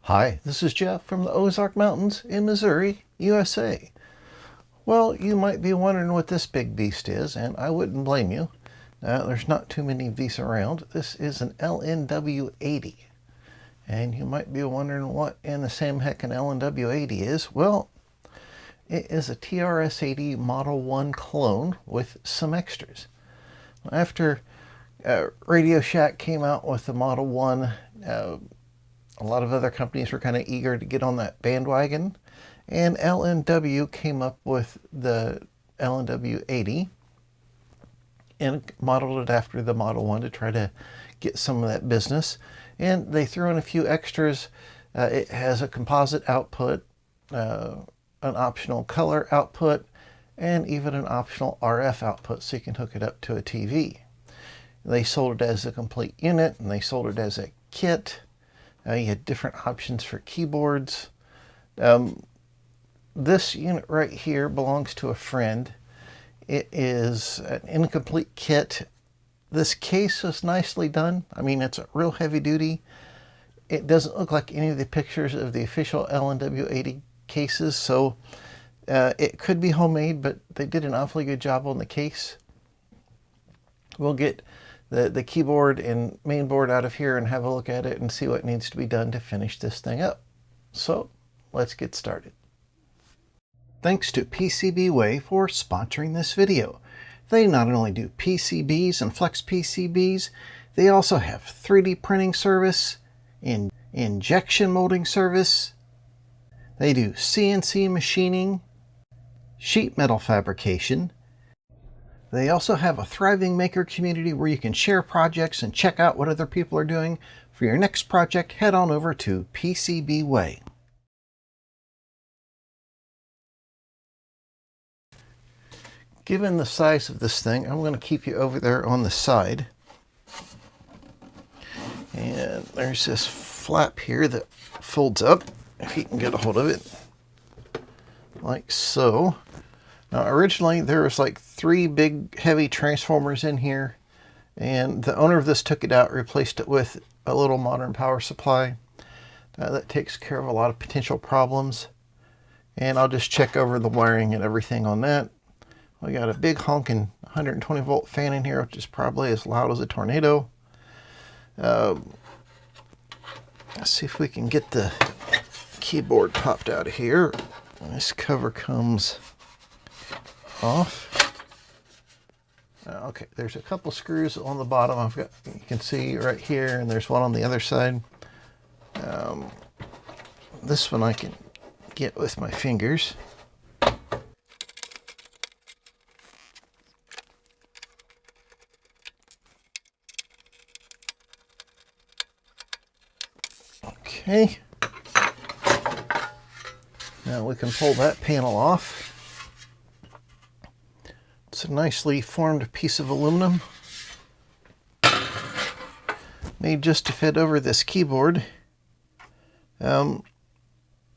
Hi, this is Jeff from the Ozark Mountains in Missouri, USA. Well, you might be wondering what this big beast is, and I wouldn't blame you. There's not too many of these around. This is an LNW-80. And you might be wondering what in the same heck an LNW-80 is. Well, it is a TRS-80 Model 1 clone with some extras. After Radio Shack came out with the Model 1, a lot of other companies were kind of eager to get on that bandwagon, and LNW came up with the LNW-80 and modeled it after the Model 1 to try to get some of that business. And they threw in a few extras. It has a composite output, an optional color output, and even an optional RF output so you can hook it up to a TV. They sold it as a complete unit, and they sold it as a kit. You had different options for keyboards. This unit right here belongs to a friend. It is an incomplete kit. This case is nicely done. I mean, it's a real heavy duty. It doesn't look like any of the pictures of the official LNW-80 cases, so it could be homemade, but they did an awfully good job on the case. We'll get the keyboard and main board out of here and have a look at it and see what needs to be done to finish this thing up. So let's get started. Thanks to PCBWay for sponsoring this video. They not only do PCBs and flex PCBs, they also have 3D printing service, injection molding service. They do CNC machining, sheet metal fabrication. They also have a thriving maker community where you can share projects and check out what other people are doing. For your next project, head on over to PCBWay. Given the size of this thing, I'm going to keep you over there on the side. And there's this flap here that folds up, if you can get a hold of it, like so. Now originally there was like 3 big heavy transformers in here, and the owner of this took it out, replaced it with a little modern power supply. That takes care of a lot of potential problems, and I'll just check over the wiring and everything on that. We got a big honking 120 volt fan in here, which is probably as loud as a tornado. Let's see if we can get the keyboard popped out of here. This cover comes off. Okay, there's a couple screws on the bottom. I've got, you can see right here, and there's one on the other side. This one I can get with my fingers. Okay. Now we can pull that panel off. It's a nicely formed piece of aluminum made just to fit over this keyboard. And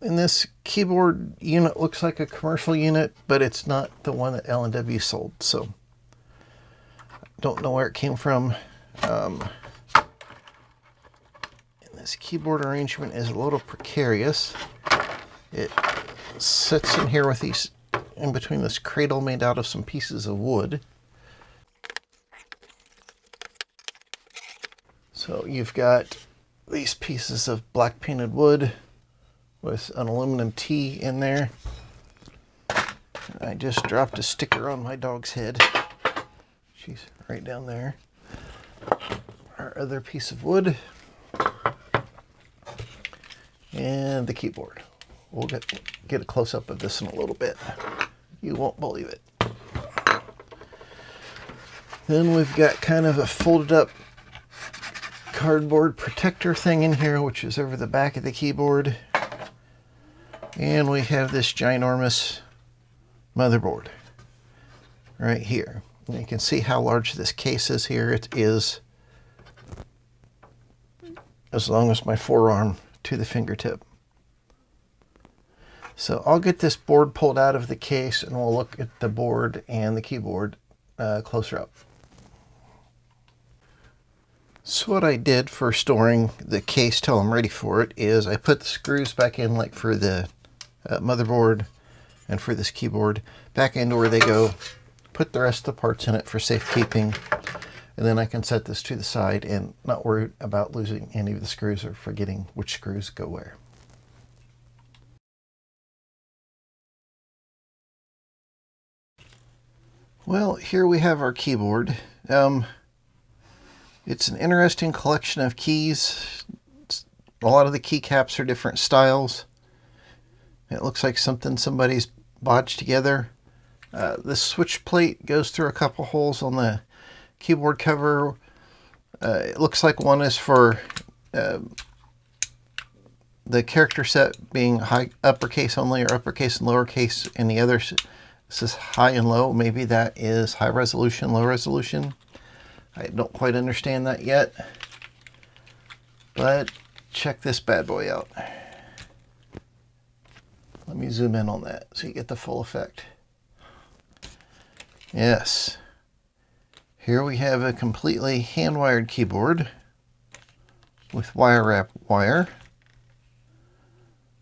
this keyboard unit looks like a commercial unit, but it's not the one that LNW sold, so don't know where it came from. And this keyboard arrangement is a little precarious. It sits in here with these, in between this cradle made out of some pieces of wood. So you've got these pieces of black painted wood with an aluminum T in there. I just dropped a sticker on my dog's head. She's right down there. Our other piece of wood. And the keyboard. We'll get a close-up of this in a little bit. You won't believe it. Then we've got kind of a folded up cardboard protector thing in here, which is over the back of the keyboard. And we have this ginormous motherboard right here. And you can see how large this case is here. It is as long as my forearm to the fingertip. So I'll get this board pulled out of the case and we'll look at the board and the keyboard closer up. So what I did for storing the case till I'm ready for it is I put the screws back in, like for the motherboard and for this keyboard, back into where they go, put the rest of the parts in it for safekeeping, and then I can set this to the side and not worry about losing any of the screws or forgetting which screws go where. Well, here we have our keyboard. It's an interesting collection of keys. A lot of the keycaps are different styles. It looks like something somebody's bodged together. This switch plate goes through a couple holes on the keyboard cover. It looks like one is for the character set being uppercase only or uppercase and lowercase, and the other, this is high and low. Maybe that is high resolution, low resolution. I don't quite understand that yet, but check this bad boy out. Let me zoom in on that so you get the full effect. Yes. Here we have a completely hand-wired keyboard with wire wrap wire,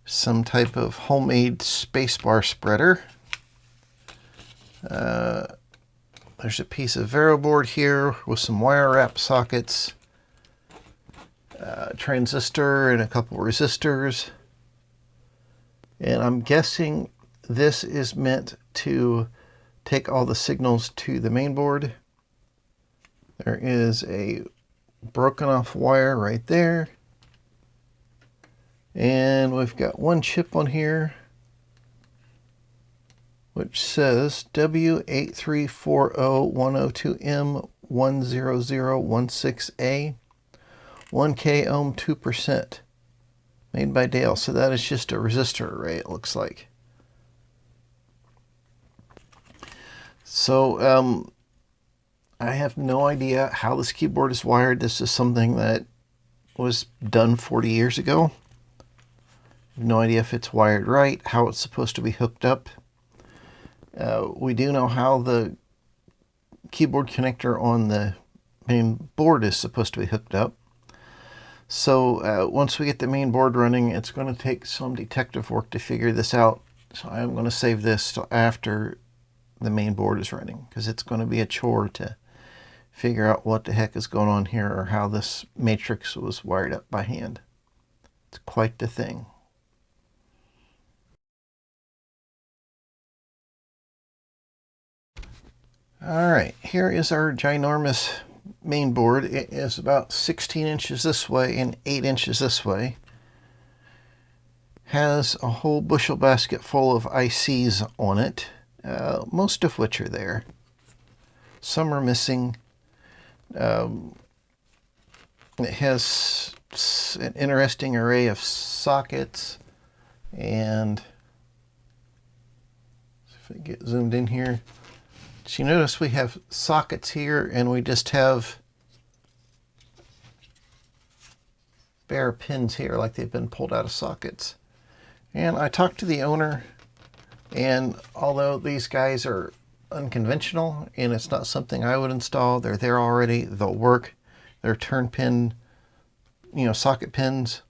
some type of homemade spacebar spreader. There's a piece of Vero board here with some wire wrap sockets, transistor and a couple resistors. And I'm guessing this is meant to take all the signals to the main board. There is a broken off wire right there. And we've got one chip on here which says W8340102M10016A, 1K ohm 2%, made by Dale. So that is just a resistor array, it looks like. So I have no idea how this keyboard is wired. This is something that was done 40 years ago. I have no idea if it's wired right, how it's supposed to be hooked up. We do know how the keyboard connector on the main board is supposed to be hooked up. So once we get the main board running, it's going to take some detective work to figure this out. So I'm going to save this till after the main board is running, because it's going to be a chore to figure out what the heck is going on here or how this matrix was wired up by hand. It's quite the thing. Alright, here is our ginormous main board. It is about 16 inches this way and 8 inches this way. Has a whole bushel basket full of ICs on it, most of which are there. Some are missing. It has an interesting array of sockets, and if I get zoomed in here, so you notice we have sockets here, and we just have bare pins here like they've been pulled out of sockets. And I talked to the owner, and although these guys are unconventional and it's not something I would install, they're there already, they'll work. They're turn pin, socket pins,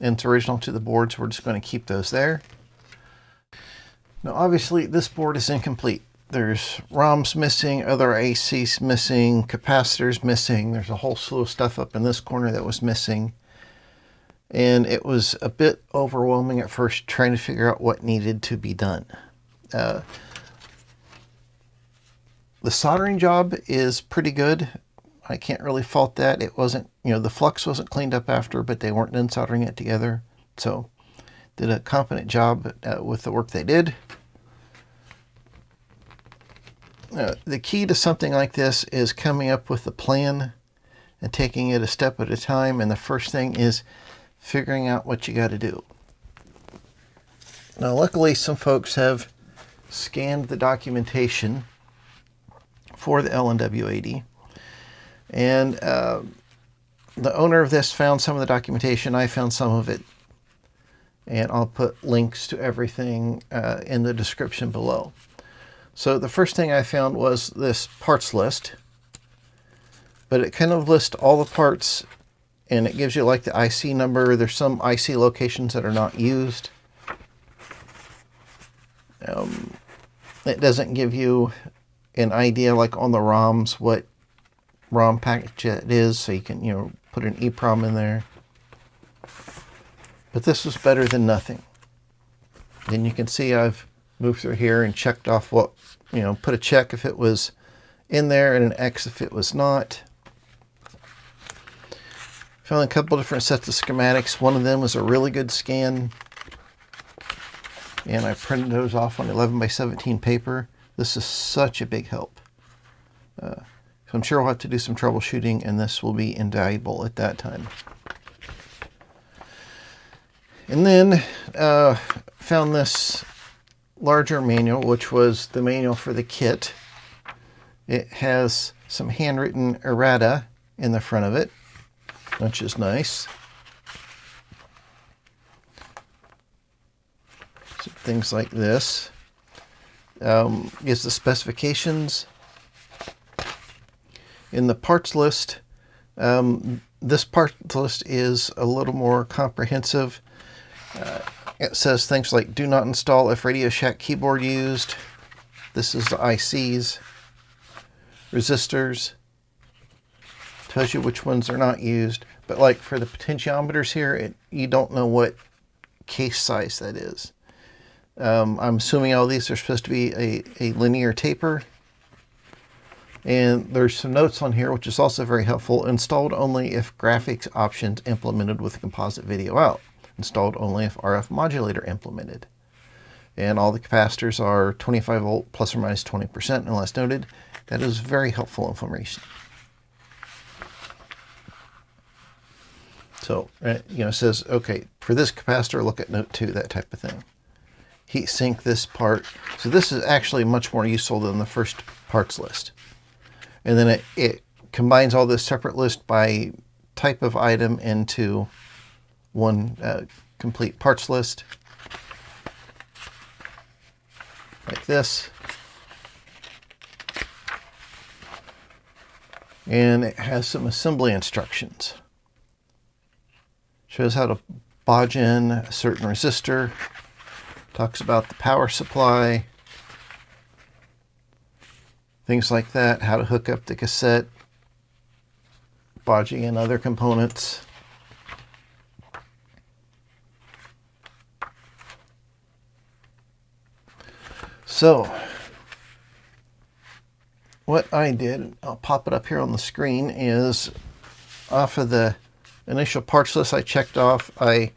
and it's original to the board, so we're just going to keep those there. Now obviously this board is incomplete. There's ROMs missing, other ACs missing, capacitors missing. There's a whole slew of stuff up in this corner that was missing. And it was a bit overwhelming at first trying to figure out what needed to be done. The soldering job is pretty good. I can't really fault that. It wasn't, the flux wasn't cleaned up after, but they weren't done soldering it together. So did a competent job with the work they did. The key to something like this is coming up with a plan and taking it a step at a time. And the first thing is figuring out what you got to do. Now, luckily, some folks have scanned the documentation for the LNW-80. And the owner of this found some of the documentation. I found some of it. and I'll put links to everything in the description below. So the first thing I found was this parts list, but it kind of lists all the parts, and it gives you like the IC number. There's some IC locations that are not used. It doesn't give you an idea like on the ROMs what ROM package it is, so you can, you know, put an EEPROM in there. But this was better than nothing. And you can see I've moved through here and checked off what, you know, put a check if it was in there and an X if it was not. Found a couple different sets of schematics. One of them was a really good scan, and I printed those off on 11x17 paper. This is such a big help. So I'm sure I'll have to do some troubleshooting, and this will be invaluable at that time. And then found this larger manual, which was the manual for the kit. It has some handwritten errata in the front of it, which is nice. So things like this. Gives the specifications. In the parts list, this parts list is a little more comprehensive. It says things like do not install if Radio Shack keyboard used. This is the ICs. Resistors. Tells you which ones are not used. But like for the potentiometers here, you don't know what case size that is. I'm assuming all these are supposed to be a linear taper. And there's some notes on here, which is also very helpful. Installed only if graphics options implemented with composite video out. Installed only if RF modulator implemented. And all the capacitors are 25 volt plus or minus 20% unless noted. That is very helpful information. So, you know, it says, okay, for this capacitor, look at note 2, that type of thing. Heat sink this part. So this is actually much more useful than the first parts list. And then it combines all this separate list by type of item into one complete parts list. Like this. And it has some assembly instructions. Shows how to bodge in a certain resistor. Talks about the power supply. Things like that. How to hook up the cassette. Bodging in other components. So, what I did, I'll pop it up here on the screen, is off of the initial parts list I checked off, I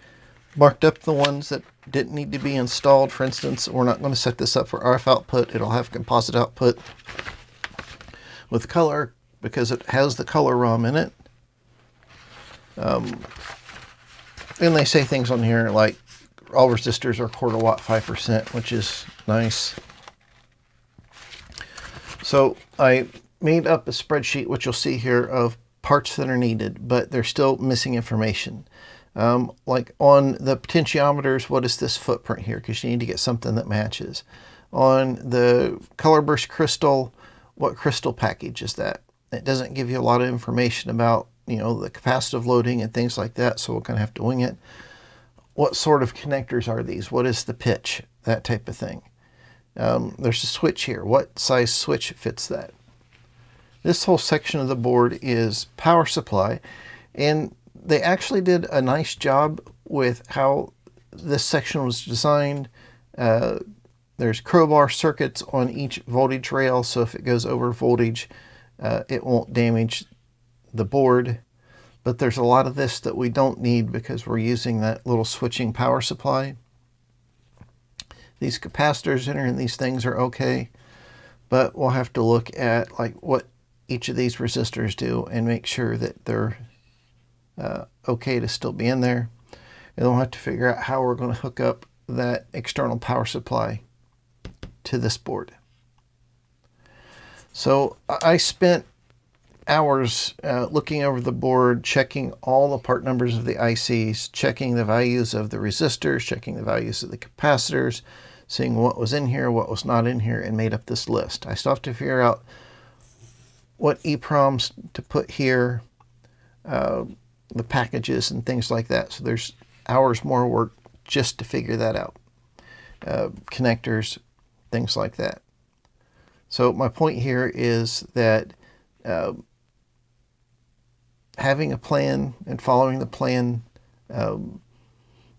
marked up the ones that didn't need to be installed. For instance, we're not going to set this up for RF output. It'll have composite output with color because it has the color ROM in it. And they say things on here like all resistors are quarter watt 5%, which is nice. So I made up a spreadsheet, which you'll see here, of parts that are needed, but they're still missing information. Like on the potentiometers, what is this footprint here? Because you need to get something that matches. On the color burst crystal, what crystal package is that? It doesn't give you a lot of information about, you know, the capacitive loading and things like that, so we're going to have to wing it. What sort of connectors are these? What is the pitch? That type of thing. There's a switch here. What size switch fits that? This whole section of the board is power supply, and they actually did a nice job with how this section was designed. There's crowbar circuits on each voltage rail, so if it goes over voltage, it won't damage the board. But there's a lot of this that we don't need because we're using that little switching power supply. These capacitors in these things are okay, but we'll have to look at like what each of these resistors do and make sure that they're okay to still be in there. And we'll have to figure out how we're going to hook up that external power supply to this board. So I spent hours looking over the board, checking all the part numbers of the ICs, checking the values of the resistors, checking the values of the capacitors, seeing what was in here, what was not in here, and made up this list. I still have to figure out what EPROMs to put here, the packages and things like that. So there's hours more work just to figure that out. Connectors, things like that. So my point here is that having a plan and following the plan,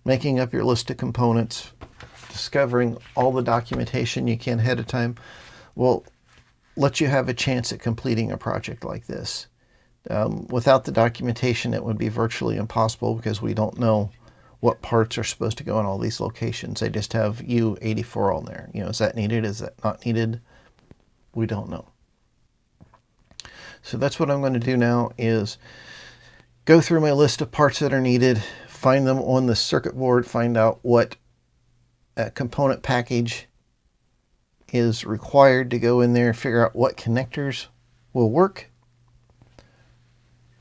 making up your list of components, discovering all the documentation you can ahead of time will let you have a chance at completing a project like this. Without the documentation, it would be virtually impossible because we don't know what parts are supposed to go in all these locations. They just have U84 on there. You know, is that needed? Is that not needed? We don't know. So that's what I'm going to do now is go through my list of parts that are needed, find them on the circuit board, find out what component package is required to go in there, figure out what connectors will work,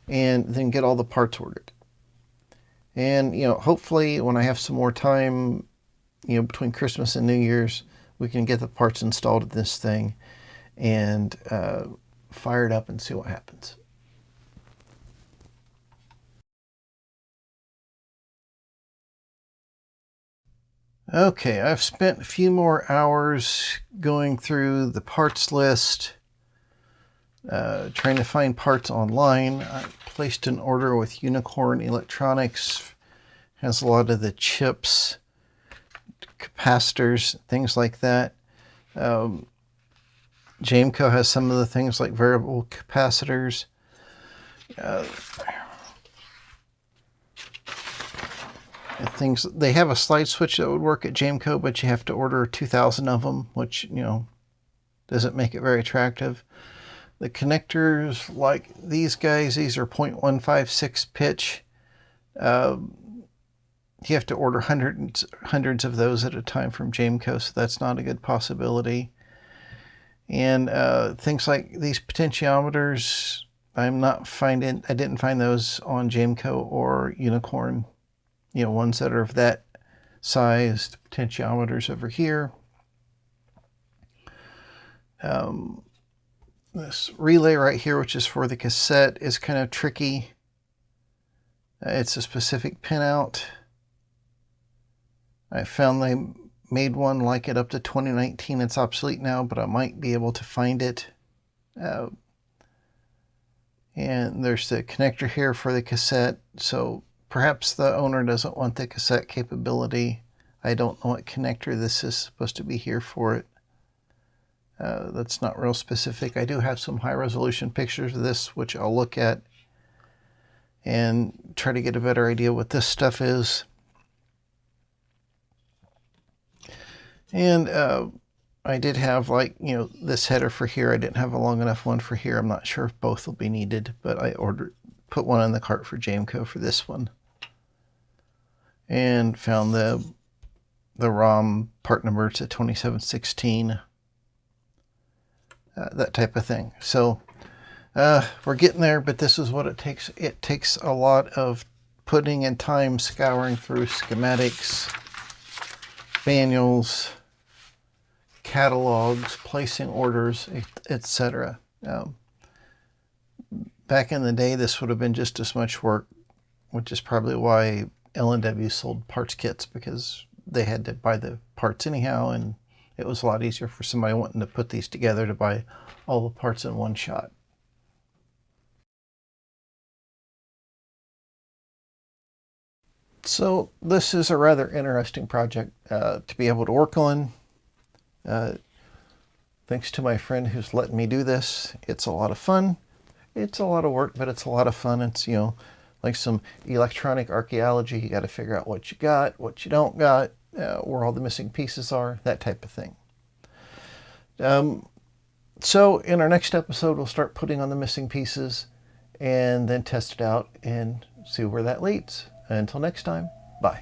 and then get all the parts ordered. And, you know, hopefully when I have some more time, you know, between Christmas and New Year's, we can get the parts installed in this thing and fire it up and see what happens. Okay, I've spent a few more hours going through the parts list, trying to find parts online. I placed an order with Unicorn Electronics. Has a lot of the chips, capacitors, things like that. Jameco has some of the things like variable capacitors. Things, they have a slide switch that would work at Jameco, but you have to order 2,000 of them, which, you know, doesn't make it very attractive. The connectors, like these guys, these are 0.156 pitch. You have to order hundreds of those at a time from Jameco, so that's not a good possibility. And things like these potentiometers, I didn't find those on Jameco or Unicorn. You know, ones that are of that size, the potentiometers over here. This relay right here, which is for the cassette, is kind of tricky. It's a specific pinout. I found they made one like it up to 2019. It's obsolete now, but I might be able to find it. And there's the connector here for the cassette. So perhaps the owner doesn't want the cassette capability. I don't know what connector this is supposed to be here for it. That's not real specific. I do have some high resolution pictures of this, which I'll look at and try to get a better idea what this stuff is. And I did have, like, you know, this header for here. I didn't have a long enough one for here. I'm not sure if both will be needed, but I put one in the cart for Jameco for this one. And found the ROM part number to 2716. That type of thing. So we're getting there, but this is what it takes. It takes a lot of putting in time, scouring through schematics, manuals, catalogs, placing orders, etc. Back in the day, this would have been just as much work, which is probably why LNW sold parts kits, because they had to buy the parts anyhow, and it was a lot easier for somebody wanting to put these together to buy all the parts in one shot. So this is a rather interesting project to be able to work on. Thanks to my friend who's letting me do this. It's a lot of fun. It's a lot of work, but it's a lot of fun. It's, you know, like some electronic archaeology. You got to figure out what you got, what you don't got, where all the missing pieces are, that type of thing. So in our next episode, we'll start putting on the missing pieces and then test it out and see where that leads. Until next time, bye.